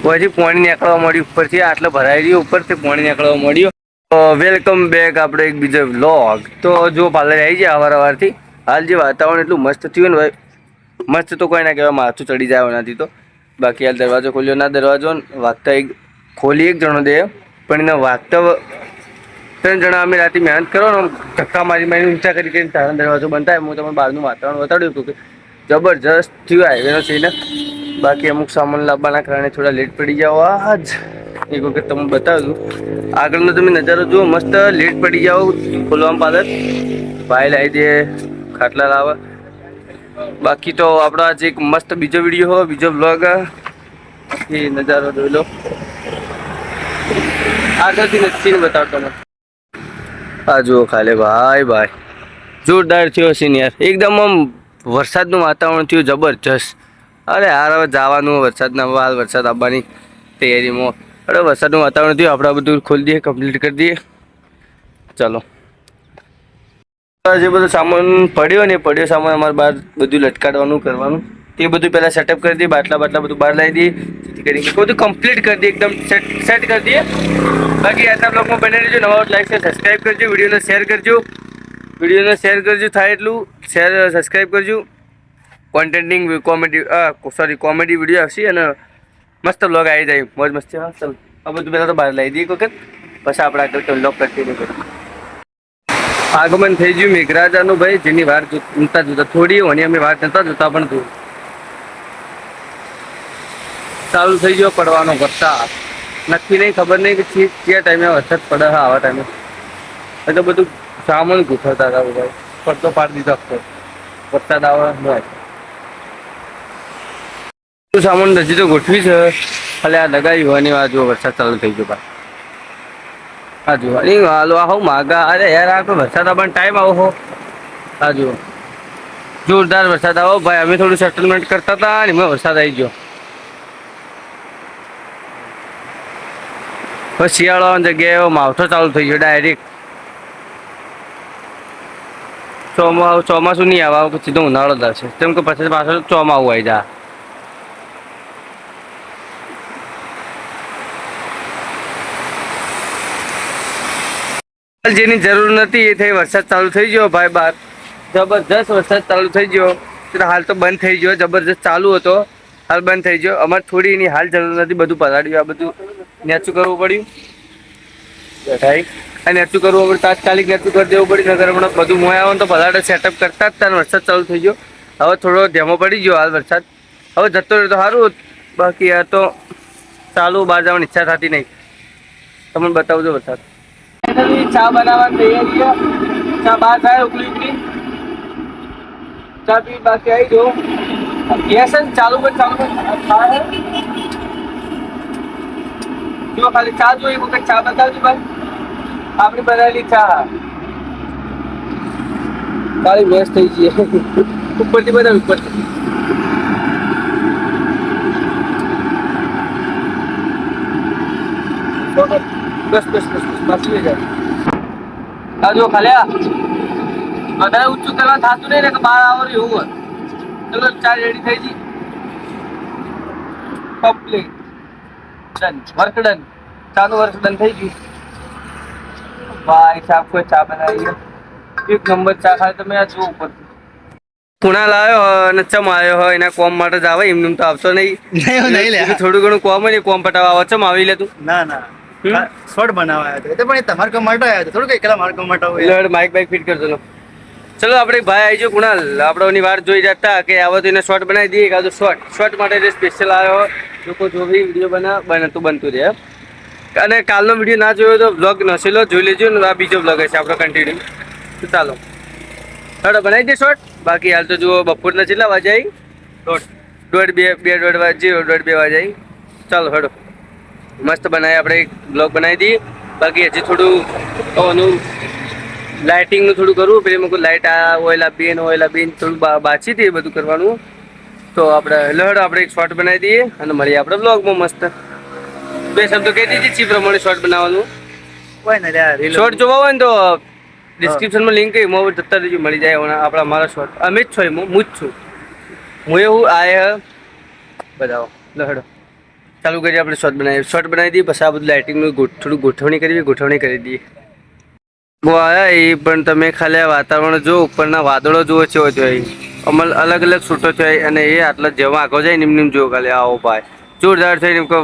પછી પાણી નીકળવા મળ્યું ઉપરથી, આટલો ભરાઈ રહ્યો ઉપરથી પાણી નીકળવા મળ્યું। વેલકમ બેક આપણે એક બીજો વ્લોગ। તો જો પાર્લર આવી જાય અવારથી, હાલ જે વાતાવરણ એટલું મસ્ત થયું ને ભાઈ, મસ્ત તો કોઈ ના કહેવાય, માથું ચડી જાય નથી તો બાકી હાલ દરવાજો ખોલ્યો ના, દરવાજો વાગતા એક ખોલી એક જણો દે, પણ એને વાગતા 3 જણા અમે રાતે મહેનત કરો ને ધક્કા મારી ઊંચા કરી તારા દરવાજો બંધ થાય। હું તમને બહારનું વાતાવરણ બતાડ્યું હતું કે જબરજસ્ત થયું હાઈવેનો સીન। બાકી અમુક સામાન લાવવાના કારણે થોડા લેટ પડી જાવ, આજ એક વખત તમને બતાવ્યું। આગળનો તમે નજારો જુઓ, મસ્ત લેટ પડી જાઓ ખોલવામાં પાર્લર, ભાઈ લાવી દે ખાટલા લાવે। બાકી તો આપણો આજે એક મસ્ત બીજો વિડીયો હોય, બીજો બ્લોગ, એ નજારો જોઈ લો। આગળથી નથી બતાવતો તમે, આ જુઓ ખાલી ભાઈ જોરદાર થયો સીન યાર, એકદમ આમ વરસાદનું વાતાવરણ થયું જબરજસ્ત। અરે યાર હવે જવાનું વરસાદના, હાલ વરસાદ આવવાની તૈયારીમાં। અરે વરસાદનું વાતાવરણ થયું, આપણે બધું ખોલી દઈએ, કમ્પ્લીટ કરી દઈએ, ચાલો। જે બધો સામાન પડ્યો ને, પડ્યો સામાન અમારે બહાર બધું લટકાડવાનું કરવાનું, તે બધું પહેલાં સેટઅપ કરી દઈએ, બાટલા બધું બહાર લાવી દઈએ, જેથી કરીને બધું કમ્પ્લીટ કરી દઈએ, એકદમ સેટ કરી દઈએ। બાકી આજના બ્લોગમાં બને રહેજો, નવા લાઈક છે સબસ્ક્રાઈબ કરજો, વિડીયોને શેર કરજો, થાય એટલું શેર સબસ્ક્રાઈબ કરજો। કોન્ટેન્ટિંગ કોમેડી વિડીયો આવશે અને મસ્ત બ્લોગ આવી જાય, મોજ મસ્તી। હા ચાલો, આ બધું પહેલાં તો બહાર લાવી દઈએ એક વખત, પછી આપણે આગળ બ્લોગ કન્ટિન્યુ કરીએ। આગમન થઈ ગયું મેઘરાજાનું ભાઈ, જેની વાર જોતા થોડી અને અમે વાર જોતા પણ દૂર ચાલુ થઈ ગયો પડવાનો વરસાદ। નક્કી નહીં, ખબર નહીં કે કયા ટાઈમે વરસાદ પડે। હા આવા ટાઈમે એટલે બધું સામાન ગૂંથવતા હતા ભાઈ, પડતો પાડી દીધો, વરસાદ આવે ભાઈ, સામાન હજી તો ગોઠવી છે, ખાલી આ લગાવી હોવાની આ જો વરસાદ ચાલુ થઈ ગયો ભાઈ, આ જુઓ નહીં હાલો આ હો માગા, અરે યાર આ કોઈ વરસાદ આવવાનો ટાઈમ આવો હો, આ જુઓ જોરદાર વરસાદ આવો ભાઈ। અમે થોડું સેટલમેન્ટ કરતા હતા ને એમાં વરસાદ આવી ગયો। હવે શિયાળાની જગ્યાએ માવઠો ચાલુ થઈ ગયો ડાયરેક્ટ। ચોમાસું નહીં આવે, સીધો ઉનાળો જ છે, કેમ કે પછી પાછળ ચોમાવું આવી જાય। જેની જરૂર નથી એ થઈ વરસાદ ચાલુ થઈ ગયો ભાઈ, બહાર જબરજસ્ત વરસાદ ચાલુ થઈ ગયો। હાલ તો બંધ થઈ ગયો, જબરજસ્ત ચાલુ હતો, હાલ બંધ થઈ ગયો। અમારે થોડી એની હાલ જરૂર નથી, બધું પલાળ્યું, આ બધું નેચું કરવું પડ્યું ભાઈ, આ નેચું કરવું પડ્યું, તાત્કાલિક નેચું કરી દેવું પડ્યું, નગર હમણાં બધું મોય આવે તો પલાળે સેટઅપ કરતા જ ત્યાં વરસાદ ચાલુ થઈ ગયો। હવે થોડો ધેમો પડી ગયો હાલ વરસાદ, હવે જતો રહે તો સારું, બાકી આ તો ચાલુ બહાર જવાની ઈચ્છા થતી નહીં। તમને બતાવજો વરસાદ। ચા બનાવવાની તૈયારી, ચા બહાર થાય ઉકળી ચા પી, બાકી આવી જો ગેસ ચાલુ થાય જો, ખાલી ચા જો એક વખત ચા બતાવજો ભાઈ, આપણી બનાવેલી ચા ખાલી ગેસ થઈ જઈએ ઉપરથી બધા ઉપરથી બસ બાકી જાય। આ જો ખાલી વધારે ઊંચું કરવા થતું નહીં ને કે બહાર આવવાનું એવું હોય। ચલો ચા રેડી થઈ ગઈ, કમ્પ્લીટ ડન, વર્ક ડન, ચાનું વર્ક ડન થઈ ગયું ભાઈ સાહેબ। કોઈ ચા બનાવી એક નંબર ચા, ખાલી તમે આ જુઓ ઉપર કુણાલ આવ્યો હોય અને ચમ આવ્યો હોય એના કોમ માટે જ આવે, એમને તો આવતો નહીં, થોડું ઘણું કોમ હોય ને કોમ પટાવા આવે, ચમ આવી લે તું? ના શોર્ટ બનાવવા આવ્યો હતો, પણ એ તમારે કમ માટે આવ્યો હતો, થોડું એકલા મારે કમ માટે આવ્યો। માઇક ફિટ કરજો। ચલો આપણે ભાઈ આવી ગયો કુણાલ, આપણોની વાર જોઈ જતા કે આવો તો એને શોર્ટ બનાવી દઈએ, કાં તો શોર્ટ માટે સ્પેશિયલ આવ્યો, લોકો જો બી વિડીયો બનતું રહે। અને કાલનો વિડીયો ના જોયો તો બ્લોગ નસેલો જોઈ લેજો ને, આ બીજો બ્લોગ હશે આપણો કન્ટિન્યુ। તો ચાલો હેડો બનાવી દે શોર્ટ। બાકી હાલ તો જુઓ બપોરના કેટલા વાગે આવી, દોઢ બે વાગે આવી। ચાલો હેડો મસ્ત બનાવી, આપણે એક બ્લોગ બનાવી દઈએ। બાકી હજી થોડું લાઇટિંગનું થોડું કરવું, પેલી મેં લાઇટ ઓઇલ આપીને થોડું બાચી હતી, એ બધું કરવાનું। તો આપણે એક શોર્ટ બનાવી દઈએ અને મળીએ આપણે બ્લોગમાં મસ્ત। બે શબ્દો કહી દીધી ચી પ્રમાણે શોર્ટ બનાવવાનું, શોર્ટ જોવા હોય ને તો ડિસ્ક્રિપ્શનમાં લિંક એમાં જતા રહેજો, મળી જાય આપણા મારા શોર્ટ। અમે જ છો, હું જ છું, હું એવું આ બતાવો લહડો ચાલુ કરીએ આપણે શોર્ટ બનાવી દઈએ પછી આ બધું લાઇટિંગનું થોડું ગોઠવણી કરી દઈએ. આયા એ પણ તમે ખાલી આ વાતાવરણ જો ઉપરના વાદળો જુઓ છે અમલ અલગ અલગ છૂટો થયો અને એ આટલા જેવા આગળ જાય ને એમ જુઓ ખાલી આવો ભાઈ જોરદાર થઈને એમ કહો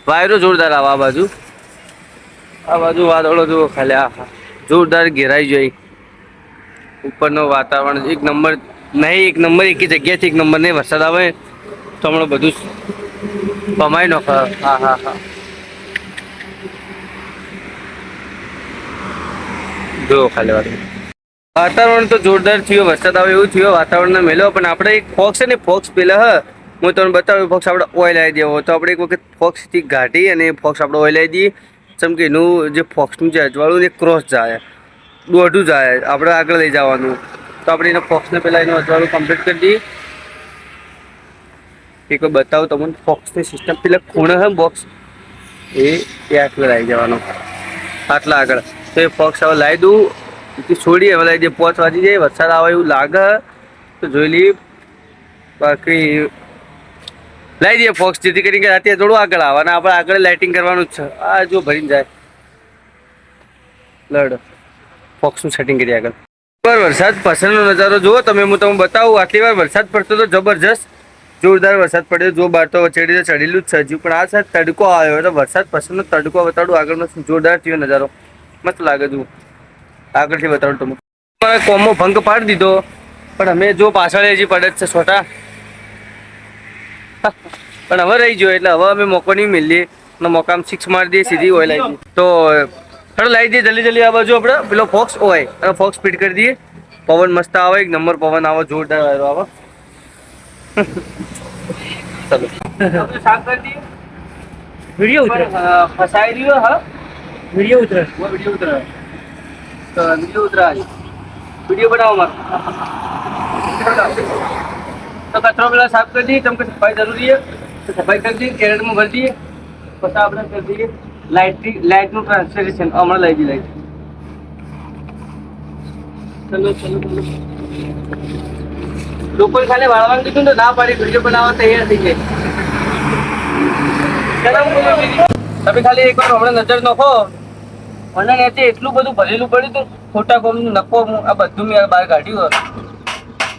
વાયરો જોરદાર આવે આ બાજુ વાદળો જુઓ ખાલી આ જોરદાર ઘેરાઈ જાય ઉપરનો વાતાવરણ એક નંબર એક જગ્યાથી એક નંબર નહીં વરસાદ આવે તો હમણાં બધું કમાઈ નાખે. હા જો ખાલી વાતાવરણ તો જોરદાર થયો વરસાદ આવે એવું થયો વાતાવરણ મેલો પણ આપણે એક ફોક્સ છે ને ફોક્સ પેલા હું તમને બતાવ્યું ફોક્સ આપણે ઓઇલ આવી દેવો તો આપણે એક વખત ફોક્સથી ગાઢી અને ફોક્સ આપણે ઓઇલ આવી દઈએ જેમ કે એનું જે ફોક્સનું જે અજવાળું ને ક્રોસ જાય દોઢું જાય આપણે આગળ લઈ જવાનું તો આપણે એના ફોક્સને પહેલાં એનું અજવાળું કમ્પ્લીટ કરી દઈએ. એક વાર બતાવું તમને ફોક્સની સિસ્ટમ પેલા ખૂણે છે બોક્સ એ આગળ આવી જવાનો આટલા આગળ તો એ ફોક્સ હવે લાવી દઉં છોડીએ હવે લાવી દઈએ 5 વાગી જાય વરસાદ આવે એવું લાગે તો જોઈ લઈએ બાકી લાવી દઈએ ફોક્સ જેથી કરીને રાતે થોડું આગળ આવે અને આપણે આગળ લાઇટિંગ કરવાનું જ છે આ જો ભરીને જાય લડ ફોક્સનું સેટિંગ કરીએ આગળ. વરસાદ પછીનો નજારો જુઓ તમે હું તમને બતાવું આટલી વાર વરસાદ પડતો તો જબરજસ્ત જોરદાર વરસાદ પડ્યો જો બહાર તો ચડીને ચડેલું જ છે હજુ પણ આ સાથ તડકો આવ્યો એટલે વરસાદ પછીનો તડકો બતાડું આગળનો જોરદાર થયો નજારો મસ્ત લાગે જુઓ આગળથી બતાડું તમે કોમો ભંગ પાડી દીધો પણ અમે જો પાછળ હજી પડે જ છે છોટા પણ હવે રહી ગયો એટલે હવે અમે મોકો નહીં મેલીએ મોકામાં 6 મારી દઈએ સીધી ઓઇલ આવી તો થોડો લાવી દઈએ જલ્દી આ બાજુ આપણે પેલો ફોક્સ હોય અને ફોક્સ ફિટ કરી દઈએ પવન મસ્ત આવે એક નંબર પવન આવે જોરદાર વાયરો આવે ચલો સાફ કરી દઈએ વિડિયો ઉતરે ફસાઈ રહ્યો હા વિડિયો ઉતરે તો વિડિયો ઉતરા વિડિયો બનાવો મારો તો કચરો પેલા સાફ કરી દઈએ તમને સફાઈ જરૂરી છે તો સફાઈ કરી દઈએ કેરેટમાં ભરી દઈએ પછી આપણે કરી દઈએ લાઇટનું ટ્રાન્સફરેશન હમણાં લઈ દઈએ લાઇટ ચલો લોકોને ખાલી વાળવાનું કીધું તો ના પાડી વિડીયો બનાવવા તૈયાર થઈ જાય તમે ખાલી એકવાર હમણાં નજર નાખો અને ત્યાંથી એટલું બધું ભરેલું પડ્યું હતું ખોટા કોમનું નફો આ બધું મેં બહાર કાઢ્યું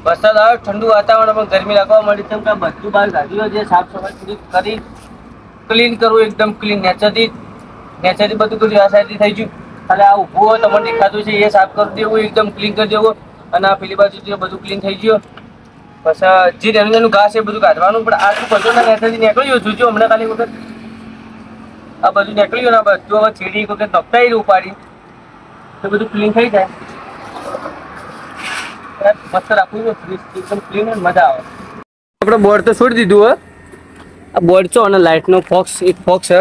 વરસાદ આવે ઠંડુ વાતાવરણ પણ ગરમી લાગવા મળી તેમ કે બધું બહાર કાઢ્યું જે સાફ સફાઈ પૂરી કરી ક્લીન કરવું એકદમ ક્લીન નેચરથી બધું કર્યું આ સાઈડથી થઈ ગયું ખાલી આ ઊભું હોય તમને દેખાતું છે એ સાફ કરી દેવું એકદમ ક્લીન કરી દેવું અને આ પેલી બાજુ બધું ક્લીન થઈ ગયું પછી જે નાનું ઘાસ એ બધું કાઢવાનું પણ આટલું બધું નેચરથી નીકળ્યું જોજો હમણાં ખાલી વખત આ બધું નીકળ્યું ને બધું હવે છેડી એક વખત નપટાઈ ઉપાડી તો બધું ક્લીન થઈ જાય મસ્ત રાખવું એકદમ ક્લીન અને મજા આવે. આપણે બોર્ડ તો છોડી દીધું હોય આ બોર્ડ છો અને લાઇટનો એક ફોક્સ છે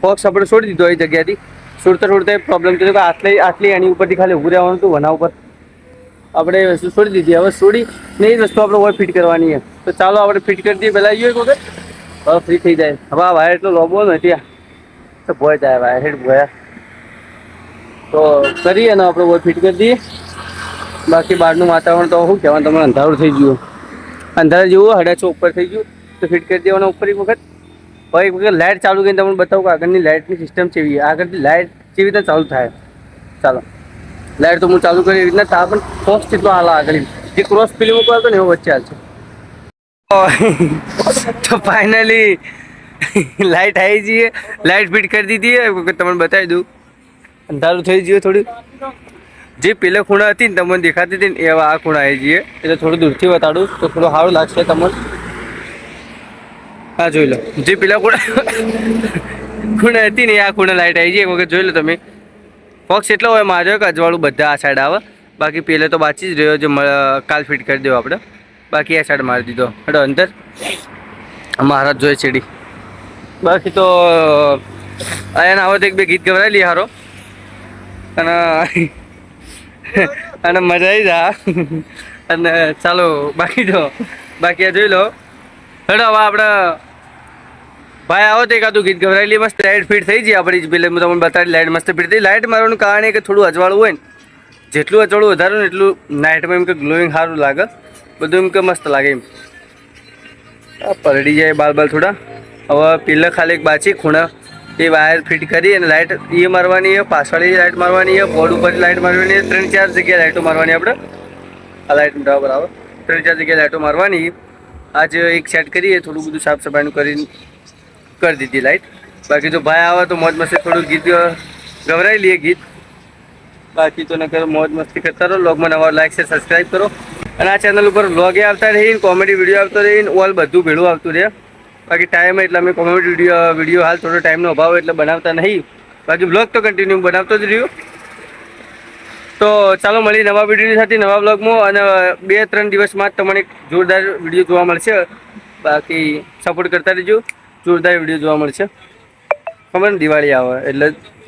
ફોક્સ આપણે છોડી દીધો એ જગ્યાથી છોડતા પ્રોબ્લેમ થયો કે આટલી એની ઉપરથી ખાલી ઊભું રહેવાનું હતું વના ઉપર આપણે એ વસ્તુ છોડી દીધી હવે છોડી ને એ વસ્તુ આપણે ફિટ કરવાની છે તો ચાલો આપણે ફિટ કરી દઈએ પહેલાં એક વખત હવે ફ્રી થઈ જાય હવે આ વાયર એટલો લોબો નથી તો ભોય જાય વાયર હેડ ભોયા તો કરીએ ને આપણે ફિટ કરી દઈએ બાકી બહારનું વાતાવરણ તો શું કહેવાનું તમારે અંધારું થઈ ગયું અંધારા જેવું 6:30 ઉપર થઈ ગયું તો ફિટ કરી દેવાના ઉપર એક વખત હવે એક વખત લાઇટ ચાલુ કરીને તમને બતાવું કે આગળની લાઇટની સિસ્ટમ કેવી આગળથી લાઇટ કેવી રીતે ચાલુ થાય ચાલો લાઇટ તો હું ચાલુ કરી એવી રીતના તા પણ ફોક્સ કેટલો હાલ આગળ જે ક્રોસ ફિલ્મ ઉપર હતો ને એવો વચ્ચે હાલશે તો ફાઇનલી લાઇટ આવી જઈએ લાઇટ ફિટ કરી દીધી એક વખત તમને બતાવી દઉં અંધારું થઈ ગયું થોડું જે પેલા ખૂણા હતી ને તમને દેખાતી હતી ને એવા આ ખૂણા આવી જઈએ એટલે થોડું દૂરથી બતાડું તો થોડું સારું લાગશે તમને હા જોઈ લો જે પેલા ખૂણા હતી ને આ ખૂણા લાઇટ આવી જાય એક વખત જોઈ લો તમે ફોક્સ એટલો હોય માર્યો કે અજવાળું બધા આ સાઈડ આવે બાકી પહેલે તો બાચી જ રહ્યો જે કાલ ફિટ કરી દેવો આપણે બાકી આ સાઈડ મારી દીધો એટલે અંદર મહારાજ જોઈએ ચેડી બાકી તો અહીંયા આવો તો એક બે ગીત ગવરાઈ લઈએ હારો અને મજા આવી જા અને ચાલો બાકી આ જોઈ લો હેડો હવે આપણે ભાઈ આવો તો એકાદું ગીત ગવરાઈ લઈએ મસ્ત લાઇટ ફિટ થઈ જાય આપણી પેલે હું તમને બતાવી લાઇટ મસ્ત ફિટ થઈ લાઇટ મારવાનું કારણ એ કે થોડું અજવાળું હોય ને જેટલું અજવાળું વધારે ને એટલું નાઇટમાં એમ કે ગ્લોઈંગ સારું લાગે બધું એમ કે મસ્ત લાગે એમ પલડી જાય બાલ થોડા હવે પેલા ખાલી એક બાચી ખૂણા એ વાયર ફિટ કરી અને લાઇટ એ મારવાની છે, પાછળ લાઇટ મારવાની છે, બોર્ડ ઉપર લાઇટ મારવાની છે, 3-4 જગ્યાએ લાઇટો મારવાની આપણે. આ લાઇટ બરાબર આવે 3-4 જગ્યાએ લાઇટો મારવાની. આજે એક સેટ કરીએ, થોડું બધું સાફ સફાઈનું કરીને કરી દીધી લાઇટ. બાકી જો ભાઈ આવે તો મોજ મસ્તી થોડું ગીત ગવરાઈ લઈએ ગીત. બાકી તો નકર મોજ મસ્તી કરતા રહો. વ્લોગમાં નવા લાઈક છે, સબસ્ક્રાઈબ કરો. અને આ ચેનલ ઉપર વ્લોગે આવતા રહીને, કોમેડી વિડીયો આવતો રહીને, ઓલ બધું ભેળું આવતું રહે. બાકી ટાઈમ એટલે અમે કોમેડી વિડીયો હાલ થોડો ટાઈમનો અભાવ એટલે બનાવતા નહીં. બાકી વ્લોગ તો કન્ટિન્યુ બનાવતો જ રહ્યો. તો ચાલો મળી નવા વિડીયોની સાથે નવા વ્લોગમાં. અને 2-3 દિવસમાં જ તમને એક જોરદાર વિડીયો જોવા મળશે. બાકી સપોર્ટ કરતા રહેજો, જોરદાર વિડીયો જોવા મળશે. ખબર ને દિવાળી આવે એટલે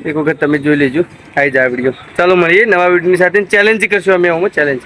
એક વખત તમે જોઈ લેજો, આવી જાય વિડીયો. ચાલો મળીએ નવા વિડીયોની સાથે. ચેલેન્જ કરશું અમે ચેલેન્જ.